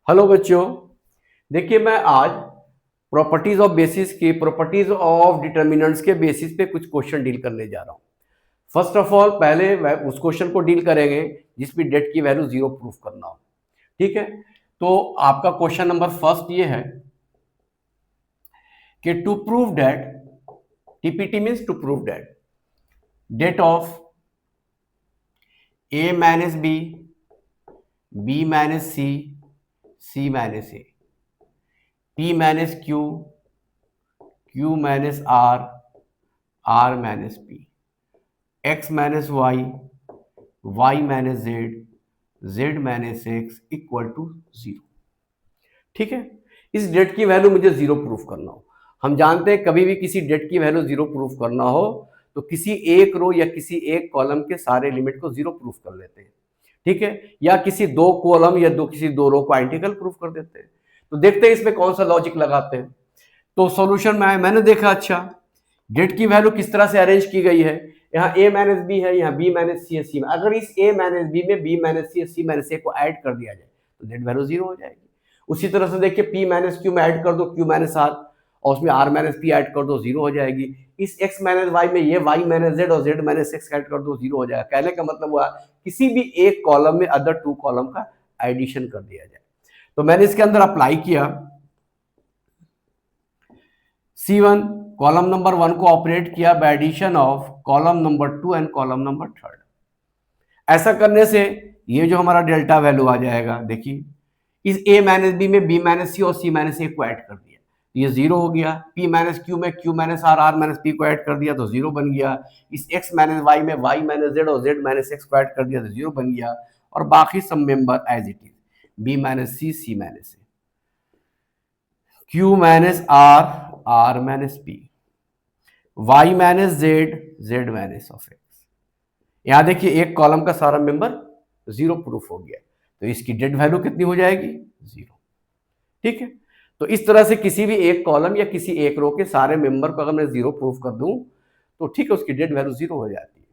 Hello बच्चों। देखिए मैं आज प्रॉपर्टीज ऑफ बेसिस की प्रॉपर्टीज ऑफ डिटर्मिनेंट्स के बेसिस पे कुछ क्वेश्चन डील करने जा रहा हूँ। फर्स्ट ऑफ ऑल पहले उस क्वेश्चन को डील करेंगे जिसमें डेट की वैल्यू जीरो प्रूफ करना हो। ठीक है, तो आपका क्वेश्चन नंबर फर्स्ट ये है कि to prove det, TPT means to prove det, det of a minus b minus c minus a, p minus q minus r minus p, x minus y minus z minus x equal to zero. ठीक है, इस date की value मुझे zero proof करना हो। हम जानते हैं कभी भी किसी डेट की वैल्यू जीरो प्रूफ करना हो तो किसी एक रो या किसी एक कॉलम के सारे एलिमेंट को जीरो प्रूफ कर लेते हैं। ठीक है, या किसी दो कॉलम या किसी दो रो को आइडेंटिकल प्रूफ कर देते हैं। तो देखते हैं इसमें कौन सा लॉजिक लगाते हैं। तो सॉल्यूशन में मैंने देखा, अच्छा डेट की वैल्यू किस तरह से अरेंज की गई है। यहाँ a माइनस बी है, यहाँ b माइनस सी है, सी। अगर इस a माइनस बी में b माइनस सी सी माइनस ए को ऐड कर दिया जाए तो डेट वैल्यू जीरो हो जाएगी। उसी तरह से देखिए p माइनस क्यू में ऐड कर दो q माइनस आर, और उसमें r माइनस पी ऐड कर दो, जीरो हो जाएगी। इस x माइनस वाई में ये y माइनस जेड और z माइनस एक्स ऐड कर दो, जीरो हो जाएगा। कहने का मतलब हुआ किसी भी एक कॉलम में अदर टू कॉलम का एडिशन कर दिया जाए। तो मैंने इसके अंदर अप्लाई किया C1, कॉलम नंबर 1 को ऑपरेट किया by addition of column number 2 and column number 3। ऐसा करने से ये जो हमारा डेल्टा वैल्यू आ जाएगा, देखिए इस a माइनस बी में b माइनस सी और c माइनस ए को ऐड कर दिया, ये जीरो हो गया। p माइनस क्यू में q minus r minus p को ऐड कर दिया तो जीरो बन गया। इस x माइनस वाई में y माइनस जेड और z माइनस एक्स को ऐड कर दिया तो जीरो बन गया। और बाकी सब member as it is, b minus c minus a, q minus r minus p, y minus z minus of x. यहां देखिए एक कॉलम का सारा मेंबर जीरो प्रूफ हो गया, तो इसकी डेट वैल्यू कितनी हो जाएगी, जीरो। ठीक है, तो इस तरह से किसी भी एक कॉलम या किसी एक रो के सारे मेंबर को अगर मैं जीरो प्रूफ कर दूं तो ठीक है, उसकी डेट वैल्यू जीरो हो जाती है।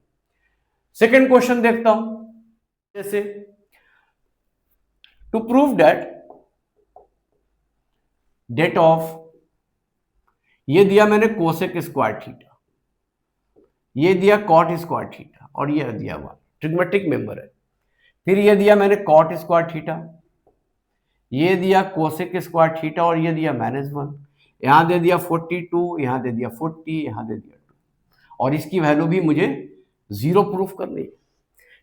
सेकेंड क्वेश्चन देखता हूं, जैसे टू प्रूव डेट ऑफ, ये दिया मैंने कोसेक स्क्वायर थीटा, ये दिया कॉट स्क्वायर थीटा, और ये दिया हुआ ट्रिग्मेटिक मेंबर है। फिर ये दिया मैंने कॉट स्क्वायर थीटा, ये दिया कोसेक स्क्वायर थीटा, और ये दिया -1। यहां दे दिया 42, यहां दे दिया 40, यहां दे दिया 2, और इसकी वैल्यू भी मुझे जीरो प्रूफ करनी है।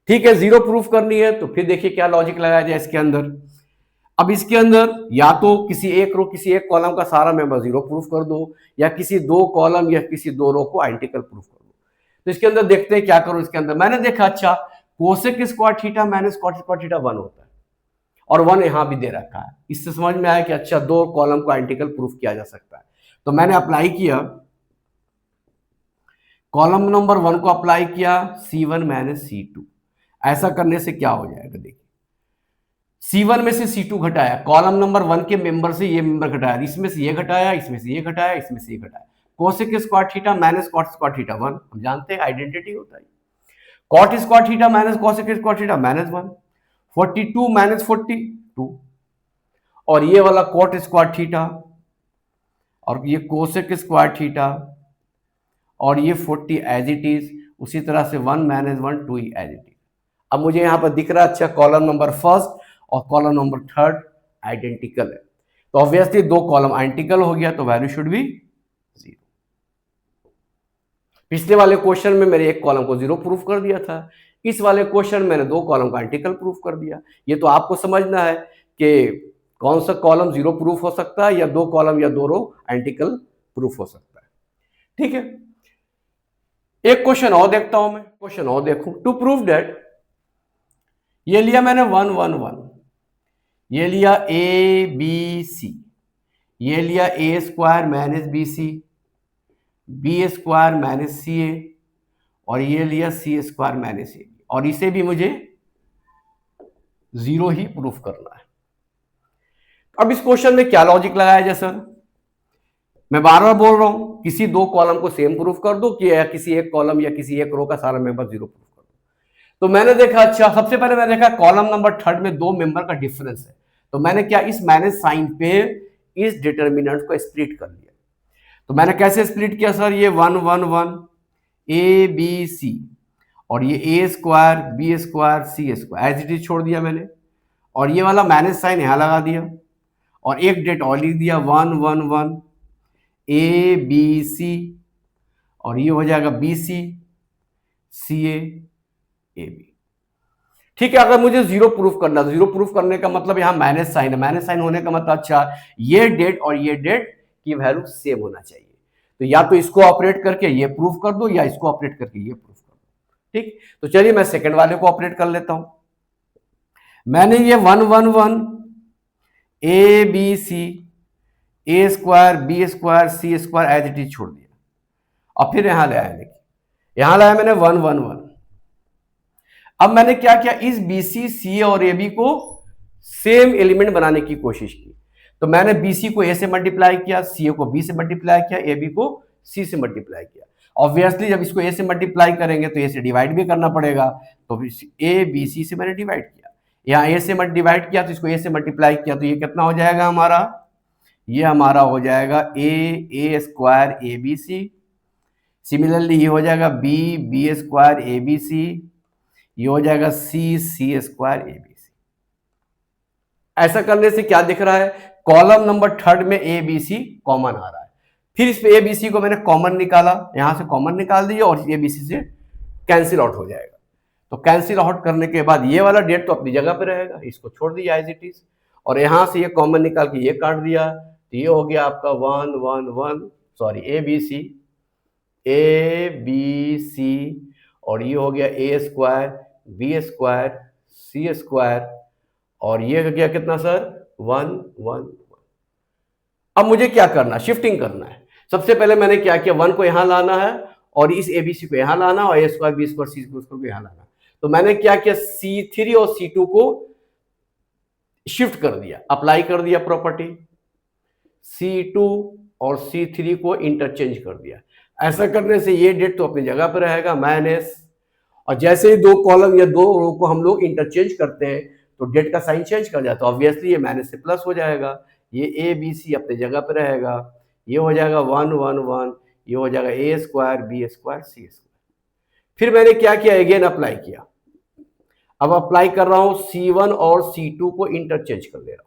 ठीक है, जीरो प्रूफ करनी है तो फिर देखिए क्या लॉजिक लगाया जाए इसके अंदर। अब इसके अंदर या तो किसी एक रो किसी एक कॉलम का सारा मेंबर जीरो प्रूफ कर दो, या किसी दो कॉलम या किसी दो रो को आइडेंटिकल प्रूफ कर दो। तो इसके अंदर देखते हैं क्या करो। इसके अंदर मैंने देखा, अच्छा cosec square theta minus cot square theta 1 होता है, और 1 यहां भी दे रखा है। इससे समझ में आया कि अच्छा दो कॉलम को आइडेंटिकल प्रूफ किया जा सकता है। तो मैंने अप्लाई किया, कॉलम नंबर 1 को अप्लाई किया C1 माइनस C2। ऐसा करने से क्या हो जाएगा, देखिए C1 में से C2 घटाया, कॉलम नंबर 1 के मेंबर से ये मेंबर घटाया, इसमें से ये घटाया, इसमें से ये घटाया, इसमें से ये घटाया। Cosec square theta minus cot square theta 1, हम जानते हैं आइडेंटिटी होता है। Cot square theta minus cosec square theta -1, 42 minus 42, और ये वाला कॉट स्क्वायर थीटा, और ये कोसेक स्क्वायर थीटा, और ये 40 एज इट इज। उसी तरह से 1 माइनस 1 2 एज इट इज। अब मुझे यहां पर दिख रहा है, अच्छा कॉलम नंबर फर्स्ट और कॉलम नंबर थर्ड आइडेंटिकल है, तो ऑब्वियसली दो कॉलम आइडेंटिकल हो गया तो वैल्यू शुड बी जीरो। पिछले वाले क्वेश्चन में मैंने एक कॉलम को जीरो प्रूफ कर दिया था, इस वाले क्वेश्चन में मैंने दो कॉलम का आइडेंटिकल प्रूफ कर दिया। ये तो आपको समझना है कि कौन सा कॉलम जीरो प्रूफ हो सकता है, या दो कॉलम या दो रो आइडेंटिकल प्रूफ हो सकता है। ठीक है, एक क्वेश्चन और देखता हूं मैं, क्वेश्चन और देखूं। टू प्रूव डेट, ये लिया मैंने 1 1 1, ये लिया ए बी सी, ये लिया A square minus B C, B square minus C A, और ये लिया सी स्क्वायर माइनस ए, और इसे भी मुझे जीरो ही प्रूफ करना है। अब इस क्वेश्चन में क्या लॉजिक लगाया जाए सर? मैं बार बार बोल रहा हूं, किसी दो कॉलम को सेम प्रूफ कर दो, कि किसी एक कॉलम या किसी एक रो का सारा मेंबर जीरो प्रूफ कर दो। तो मैंने देखा, अच्छा सबसे पहले मैंने देखा कॉलम नंबर थर्ड में दो मेंबर का डिफरेंस है, तो मैंने क्या इस माइनस साइन पे इस डिटर्मिनेंट को स्प्लिट कर लिया। तो मैंने कैसे स्प्लिट किया सर, ये 1 1 1 ए बी सी और ये A square B square C square as it is छोड़ दिया मैंने, और ये वाला माइनस साइन यहां लगा दिया और एक डेट और लिख दिया 1 1 1 ए बी सी और ये हो जाएगा B C C A B. ठीक है, अगर मुझे जीरो प्रूफ करना, तो जीरो प्रूफ करने का मतलब यहां माइनस साइन है, माइनस साइन होने का मतलब अच्छा ये डेट और ये डेट की वैल्यू सेम होना चाहिए। तो या तो इसको ऑपरेट करके ये प्रूफ कर दो या इसको ऑपरेट करके ये प्रूफ कर दो। ठीक, तो चलिए मैं सेकंड वाले को ऑपरेट कर लेता हूं। मैंने ये 1 1 1 a B c a square B square C square as it is छोड़ दिया और फिर यहां ले आया, देखिए यहां लाया मैंने 1 1 1। अब मैंने क्या किया, इस बीसी सी और ए बी को सेम एलिमेंट बनाने की कोशिश की। तो मैंने बीसी को ए से मल्टीप्लाई किया, सी को बी से मल्टीप्लाई किया, ए बी को सी से मल्टीप्लाई किया। ऑब्वियसली जब इसको ए से मल्टीप्लाई करेंगे तो ए से डिवाइड भी करना पड़ेगा, तो ए बी सी से मैंने डिवाइड किया। यहाँ ए से डिवाइड किया तो इसको ए से मल्टीप्लाई किया, तो ये कितना हो जाएगा हमारा, ये हमारा हो जाएगा A square A B C. Similarly ये हो जाएगा B square A B C, ये हो जाएगा सी स्क्वायर ए बी सी। ऐसा करने से क्या दिख रहा है, कॉलम नंबर थर्ड में ए बी सी कॉमन आ रहा है। फिर इस पे ए बी सी को मैंने कॉमन निकाला, यहां से कॉमन निकाल दिया और ए बी सी से कैंसिल आउट हो जाएगा। तो कैंसिल आउट करने के बाद ये वाला डेट तो अपनी जगह पे रहेगा, इसको छोड़ दिया एज इट इज, और यहां से ये कॉमन निकाल के ये काट दिया, तो ये हो गया आपका 1 1 1 सॉरी ए बी सी और ये हो गया ए स्क्वायर बी स्क्वायर सी स्क्वायर और ये हो गया कितना सर 1 1 1। अब मुझे क्या करना, शिफ्टिंग करना है। सबसे पहले मैंने क्या किया, 1 को यहां लाना है और इस एबीसी को यहां लाना और ए स्क्वायर बी स्क्वायर सी स्क्वायर को यहां लाना। तो मैंने क्या किया, C3 और C2 को शिफ्ट कर दिया, अप्लाई कर दिया प्रॉपर्टी, C2 और C3 को इंटरचेंज कर दिया। ऐसा करने से ये डेट तो अपनी जगह पर रहेगा माइनस, और जैसे ही दो कॉलम या दो रो को हम लोग इंटरचेंज करते हैं तो डेट का साइन चेंज कर जाता है, ऑब्वियसली ये माइनस से प्लस हो जाएगा, ये ए बी सी अपनी जगह पर रहेगा, ये हो जाएगा 1 1 1, ये हो जाएगा A square B square C square. फिर मैंने क्या किया, अगेन अप्लाई किया। अब अप्लाई कर रहा हूं C1 और C2 को इंटरचेंज कर ले रहा हूं,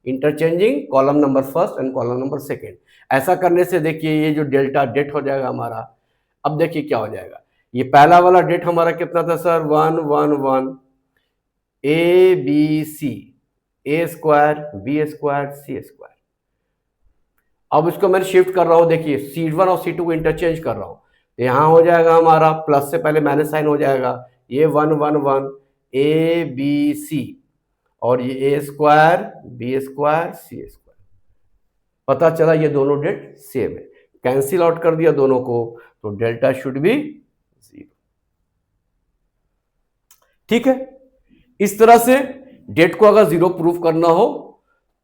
interchanging column number first and column number second. ऐसा करने से देखिए ये जो डेल्टा डेट हो जाएगा हमारा, अब देखिए क्या हो जाएगा, ये पहला वाला डेट हमारा कितना था sir 1 1 1 a B c a square B square C square. अब इसको मैं शिफ्ट कर रहा हूं, देखिए C1 और C2 को इंटरचेंज कर रहा हूं, तो यहां हो जाएगा हमारा प्लस से पहले माइनस साइन हो जाएगा, ये 1 1 1 ए बी सी और ये A square B square C square. पता चला ये दोनों डेट सेम है, कैंसिल आउट कर दिया दोनों को, तो डेल्टा शुड बी 0। ठीक है, इस तरह से डेट को अगर जीरो प्रूफ करना हो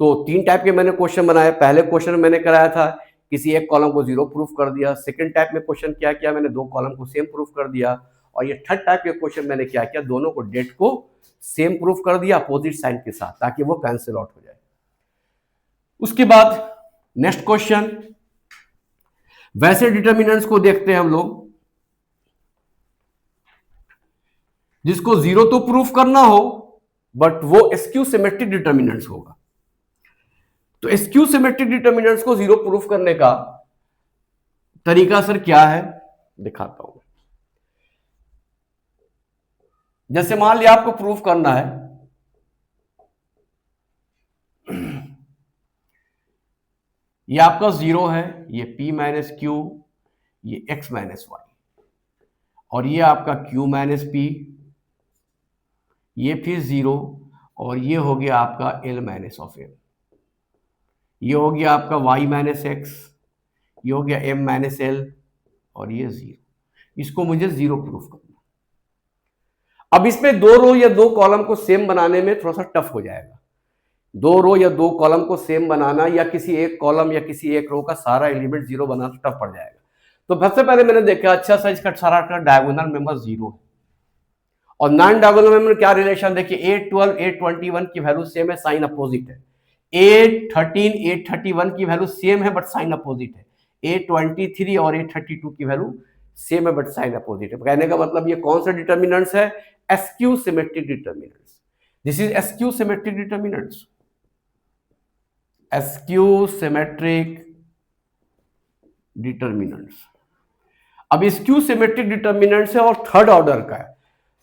तो तीन टाइप के मैंने क्वेश्चन बनाए। पहले क्वेश्चन मैंने कराया था किसी एक कॉलम को जीरो प्रूफ कर दिया, सेकंड टाइप में क्वेश्चन क्या किया मैंने, दो कॉलम को सेम प्रूफ कर दिया, और ये थर्ड टाइप के क्वेश्चन मैंने क्या किया, दोनों को डेट को सेम प्रूफ कर दिया अपोजिट साइन के साथ, ताकि वो कैंसिल आउट हो जाए। उसके बाद नेक्स्ट क्वेश्चन, वैसे डिटर्मिनेंट्स को देखते हैं हम लोग जिसको जीरो तो प्रूफ करना हो बट वो स्क्यू सिमेट्रिक डिटर्मिनेंट्स होगा। तो स्क्यू सिमेट्रिक डिटर्मिनेंट्स को जीरो प्रूफ करने का तरीका सर क्या है, दिखाता हूं। जैसे मान लिया आपको प्रूफ करना है ये आपका जीरो है, ये p माइनस क्यू, ये x माइनस वाई, और ये आपका q माइनस पी, ये फिर जीरो, और ये हो गया आपका l माइनस ऑफ m, ये हो गया आपका y माइनस एक्स, ये हो गया m माइनस l, और ये जीरो। इसको मुझे जीरो प्रूफ करना। अब इसमें दो रो या दो कॉलम को सेम बनाने में थोड़ा सा टफ हो जाएगा। दो रो या दो कॉलम को सेम बनाना या किसी एक कॉलम या किसी एक रो का सारा एलिमेंट जीरो बनाना टफ पड़ जाएगा। तो सबसे पहले मैंने देखा अच्छा सा इसका सारा का डायगोनल मेंबर जीरो है, और नॉन डायगोनल में क्या रिलेशन देखिए, 812 821 की वैल्यू सेम है, साइन अपोजिट है। 813 831 की वैल्यू सेम है बट साइन अपोजिट है। 823 और 832 की वैल्यू सेम है बट साइन अपोजिट है। कहने का मतलब ये कौन सा डिटर्मिनेंट्स है? Askew symmetric determinants. This is askew symmetric determinants, askew symmetric determinants. अब स्क्यू सिमेट्रिक डिटर्मिनेंट्स है और थर्ड ऑर्डर का है,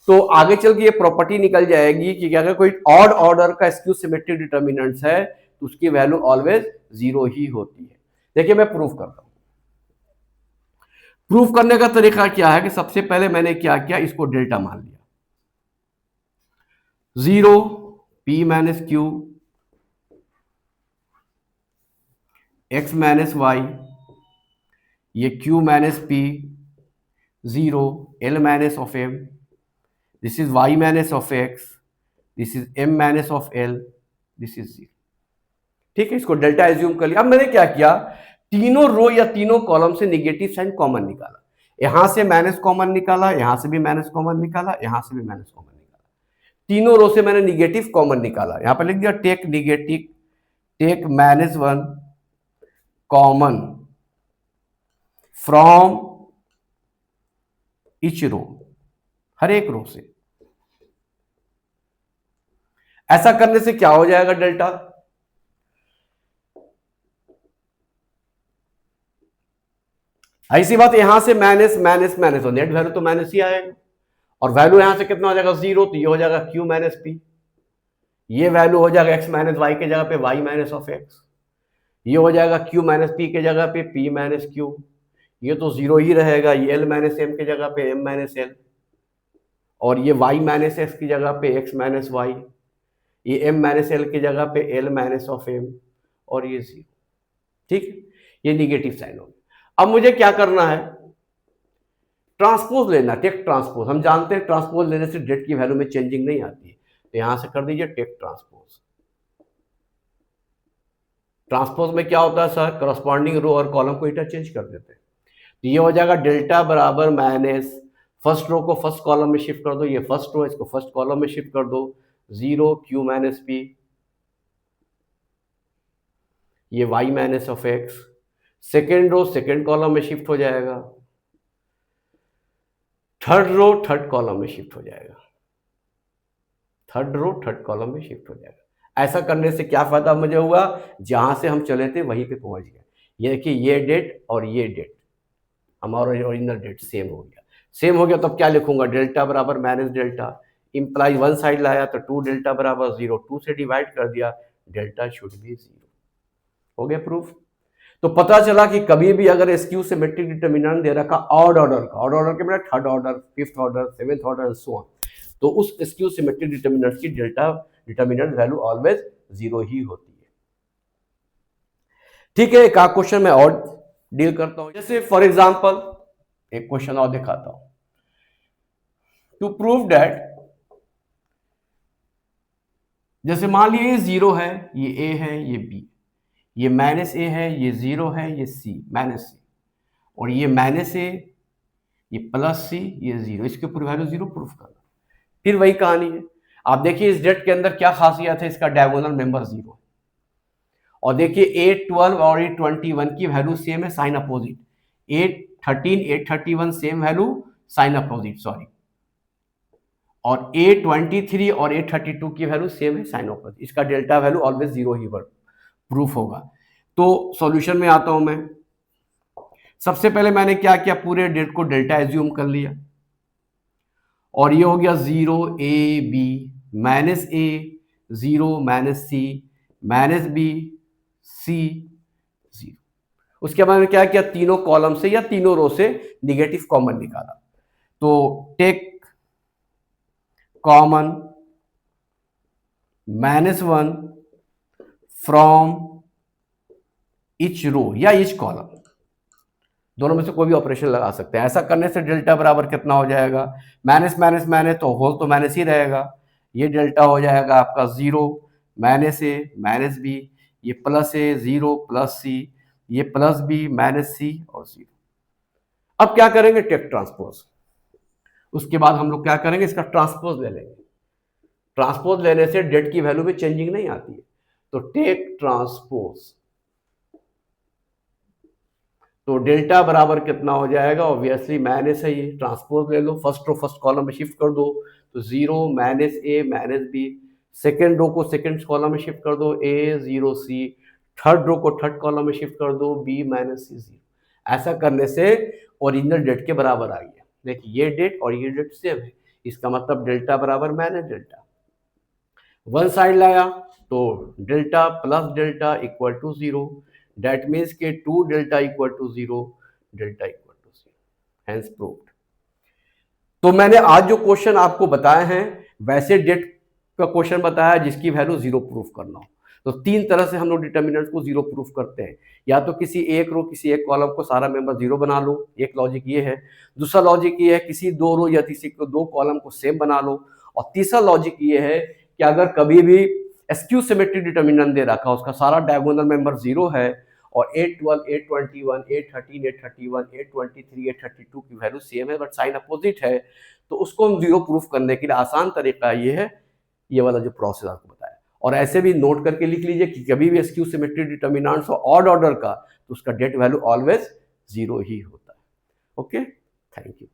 तो आगे चल के ये प्रॉपर्टी निकल जाएगी कि अगर कोई ऑड ऑर्डर का स्क्यू सिमेट्रिक डिटर्मिनेंट्स है तो उसकी वैल्यू ऑलवेज 0 ही होती है। देखिए मैं प्रूफ करता हूं। प्रूफ करने का तरीका क्या है कि सबसे पहले मैंने क्या किया, इसको डेल्टा मान लिया। 0 p minus q x minus y, ये q minus p, 0 l minus of m, this is y minus of x, this is m minus of l, this is 0। ठीक है, इसको डेल्टा एज्यूम कर लिया। अब मैंने क्या किया, तीनों रो या तीनों कॉलम से निगेटिव साइन कॉमन निकाला। यहां से माइनस कॉमन निकाला, यहां से भी माइनस कॉमन निकाला, यहां से भी माइनस कॉमन निकाला। तीनों रो से मैंने निगेटिव कॉमन निकाला। यहां पर लिख दिया take negative, take -1 common from each row, हर एक रो से। ऐसा करने से क्या हो जाएगा डेल्टा, ऐसी बात, यहां से माइनस माइनस माइनस तो नेट वैल्यू तो माइनस ही आएगा, और वैल्यू यहां से कितना हो जाएगा 0, तो ये हो जाएगा q माइनस पी, ये वैल्यू हो जाएगा x माइनस वाई के जगह पे y माइनस ऑफ x, ये हो जाएगा q माइनस पी के जगह पे p माइनस क्यू, ये तो 0 ही रहेगा, ये l माइनस m के जगह पे m माइनस l, और ये y माइनस x की जगह पे x माइनस वाई, ये m माइनस l की जगह पे l माइनस ऑफ m, और ये 0। ठीक, ये निगेटिव साइन हो गया। अब मुझे क्या करना है, ट्रांसपोज लेना, टेक ट्रांसपोज। हम जानते हैं ट्रांसपोज लेने से डेट की वैल्यू में चेंजिंग नहीं आती है, तो यहां से कर दीजिए टेक ट्रांसपोज। ट्रांसपोज में क्या होता है सर, करस्पॉन्डिंग रो और कॉलम को इंटरचेंज कर देते हैं। तो ये हो जाएगा डेल्टा बराबर माइनस, फर्स्ट रो को फर्स्ट कॉलम में शिफ्ट कर दो, ये फर्स्ट रो, इसको फर्स्ट कॉलम में शिफ्ट कर दो, 0 q माइनस पी, ये y minus of x, second row second column में शिफ्ट हो जाएगा, थर्ड रो थर्ड कॉलम में शिफ्ट हो जाएगा, थर्ड रो थर्ड कॉलम में शिफ्ट हो जाएगा। ऐसा करने से क्या फायदा मुझे हुआ, जहां से हम चले थे वहीं पे पहुंच गए। ये देखिए, ये डेट और ये डेट, हमारा ओरिजिनल डेट सेम हो गया। सेम हो गया तब क्या लिखूंगा, डेल्टा बराबर minus delta, imply one side लाया तो 2 डेल्टा बराबर 0, 2 से डिवाइड कर दिया, डेल्टा शुड बी 0। हो गया प्रूफ। तो पता चला कि कभी भी अगर स्क्यू सिमेट्रिक डिटर्मिनेंट दे रखा ऑड ऑर्डर का, ऑड ऑर्डर के मतलब third order, fifth order, seventh order and so on, तो उस स्क्यू सिमेट्रिक डिटर्मिनेंट की डेल्टा डिटर्मिनेंट वैल्यू ऑलवेज 0 ही होती है। ठीक है, एक क्वेश्चन मैं और डील करता हूं, जैसे फॉर एग्जांपल एक क्वेश्चन और दिखाता हूं। टू प्रूव दैट, जैसे मान लीजिए ये 0 है, ये a है, ये b, ये माइनस a है, ये 0 है, ये c माइनस c, और ये माइनस a, ये प्लस c, ये 0, इसके ऊपर वैल्यू 0 प्रूफ करना। फिर वही कहानी है। आप देखिए इस डेट के अंदर क्या खासियत है, इसका डायगोनल मेंबर 0, और देखिए 8 12 और 8 21 की वैल्यू सेम है, sign opposite. 8 13 8 31 same value, sign opposite, sorry, और 8 23 और 8 32 की वैल्यू सेम है, साइन अपोजिट। इसका डेल्टा वैल्यू ऑलवेज 0 ही प्रूफ होगा। तो सॉल्यूशन में आता हूं मैं। सबसे पहले मैंने क्या किया, पूरे डेट को डेल्टा एज्यूम कर लिया, और ये हो गया 0 a b minus a, 0 minus c minus b c 0। उसके बाद में क्या किया, तीनों कॉलम से या तीनों रो से निगेटिव कॉमन निकाला। तो take common -1 from each row या ईच कॉलम, दोनों में से कोई भी ऑपरेशन लगा सकते हैं। ऐसा करने से डेल्टा बराबर कितना हो जाएगा, माइनस माइनस माइनस तो होल तो माइनस ही रहेगा, ये डेल्टा हो जाएगा आपका 0 माइनस a माइनस b, ये प्लस a 0 प्लस c, ये प्लस b माइनस c और 0। अब क्या करेंगे, टेक ट्रांसपोज। उसके बाद हम लोग क्या करेंगे, इसका ट्रांसपोज ले लेंगे। ट्रांसपोज लेने से डेट की वैल्यू में चेंजिंग नहीं आती है, तो टेक ट्रांसपोज, तो डेल्टा बराबर कितना हो जाएगा, ऑब्वियसली माइनस है, ये ट्रांसपोज ले लो, फर्स्ट रो फर्स्ट कॉलम में शिफ्ट कर दो, तो 0 माइनस ए माइनस बी, सेकेंड रो को सेकेंड कॉलम में शिफ्ट कर दो, ए 0 सी, थर्ड रो को थर्ड कॉलम में शिफ्ट कर दो, बी माइनस सी 0। ऐसा करने से ओरिजिनल डेट के बराबर आ गया। देखिए ये डेट और ये डेट सेम है, इसका मतलब डेल्टा बराबर माइनस डेल्टा। वन साइड लाया तो delta plus delta equal to 0, that means के 2 delta equal to 0, delta equal to 0, hence proved. तो मैंने आज जो क्वेश्चन आपको बताए हैं वैसे डेट का क्वेश्चन बताया जिसकी वैल्यू 0 प्रूफ करना हो। तो 3 तरह से हम लोग डिटर्मिनेंट्स को 0 प्रूफ करते हैं, या तो किसी एक रो किसी एक कॉलम को सारा मेंबर 0 बना लो, एक लॉजिक ये है। दूसरा लॉजिक ये है किसी 2 रो या किसी को 2 कॉलम को सेम बना लो। और तीसरा लॉजिक ये है कि अगर कभी भी एस्क्यू सिमेट्रिक डिटर्मिनेंट दे रखा, उसका सारा डायगोनल मेंबर 0 है और 812, 821, 813, 831, 823, 832 की वैल्यू सेम है बट साइन अपोजिट है, तो उसको हम 0 प्रूफ करने के लिए आसान तरीका ये है, ये वाला जो प्रोसेस आपको बताया। और ऐसे भी नोट करके लिख लीजिए कि कभी भी एस्क्यू सिमेट्रिक डिटर्मिनेंट्स हो ऑड ऑर्डर का, तो उसका डेट वैल्यू ऑलवेज 0 ही होता है। Okay, thank you.